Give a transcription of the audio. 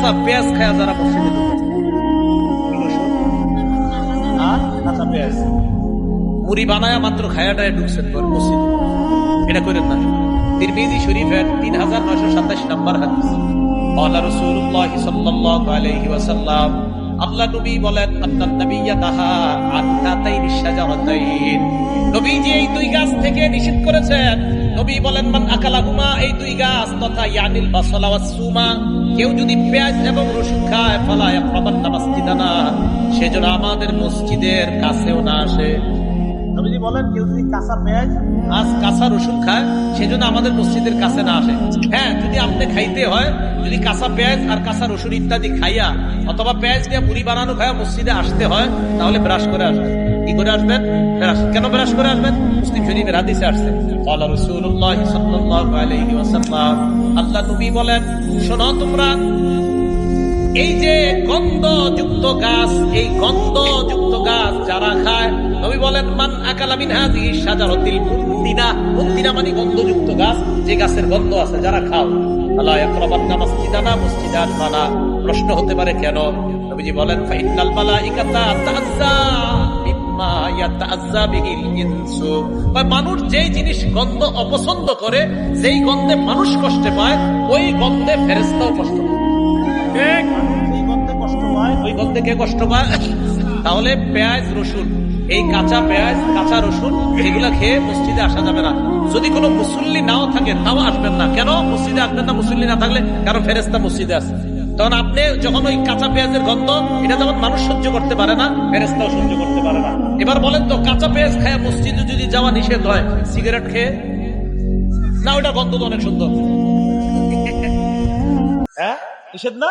কাঁচা পেঁয়াজ খায়া যারা মসজিদে ঢুকে, কাঁচা পেঁয়াজ মুড়ি বানায় মাত্র খায়াটায় ঢুকছেন মসজিদ, এটা করেন না। তিরমিজি শরীফের 3927 নম্বর হাদিস, ক্বালা রাসূলুল্লাহ সাল্লাল্লাহু আলাইহি ওয়াসাল্লাম, আল্লাহ নবী বলেন, আন্নান নাবিয়্যা নাহা আন হাতাইনি শাজারাতাইন, নবীজি এই দুই গাছ থেকে নিষেধ করেছেন। নবী বলেন, মান আকালাহুমা, এই দুই গাছ তথা ইয়ানিল বাসলা ওয়াস সুমা, কেউ যদি পেঁয়াজ এবং রসুন খায়, ফালা ইয়াকরাবান্না মাসজিদানা, সেজন্য আমাদের মসজিদের কাছেও না আসে। নবীজি বলেন, কেউ যদি কাঁচা পেঁয়াজ আর কাঁচা রসুন খায়, সেজন্য আমাদের মসজিদের কাছে না আসে। হ্যাঁ, যদি আপনি খাইতে হয়, যদি কাঁচা পেঁয়াজ আর কাঁচা রসুন ইত্যাদি খাইয়া অথবা পেঁয়াজ দিয়ে মুড়ি বানানো খাইয়া মসজিদে আসতে হয়, তাহলে ব্রাশ করে আসবেন। কি করে আসবেন? কেন ব্রাশ করে আসবেন? মুসলিম শরীফের হাদিসে আসছে, ক্বালা রাসূলুল্লাহ সাল্লাল্লাহু আলাইহি ওয়াসাল্লাম, আল্লাহ নবী বলেন, শোনো তোমরা, এই যে গন্ধযুক্ত গাছ, এই গন্ধযুক্ত গাছ যারা খায়, নবী বলেন, মান আকালা মিন হাযিহি শাজারাতিল মুনতিনা, মুনতিনা মানে গন্ধযুক্ত গাছ, যে গাছের গন্ধ আছে, যারা খাও, ফালা ইয়াকরাবান্না মাসজিদানা, মসজিদে আসবা না। প্রশ্ন হতে পারে কেন? নবীজি বলেন, ফাইন্নাল মালাইকাতা তাআজ্জা মিম্মা ইয়াতাআজ্জা বিহিল ইনসু, মানুষ যেই জিনিস গন্ধ অপছন্দ করে, যেই গন্ধে মানুষ কষ্ট পায়, ওই গন্ধে ফেরেশতাও কষ্ট পায়। এই গন্ধে কষ্ট পায়, ওই গন্ধে কে কষ্ট পায়? তাহলে পেঁয়াজ রসুন, এই কাঁচা পেঁয়াজ কাঁচা রসুন এগুলা খেয়ে মসজিদে আসা যাবে না। যদি কোনো মুসল্লি নাও থাকে তাও আসবেন না। কেন মসজিদে আসবেন না মুসল্লি না থাকলে? কারণ ফেরেশতা মসজিদে আছে। তখন আপনি যখন ওই কাঁচা পেঁয়াজের গন্ধ, এটা যখন মানুষ সহ্য করতে পারে না, ফেরেশতাও সহ্য করতে পারে না। এবার বলেন তো, কাঁচা পেঁয়াজ খায় মসজিদে যদি যাওয়া নিষেধ হয়, সিগারেট খেয়ে না, ওইটা গন্ধ তো অনেক সুন্দর, হ্যাঁ নিষেধ না?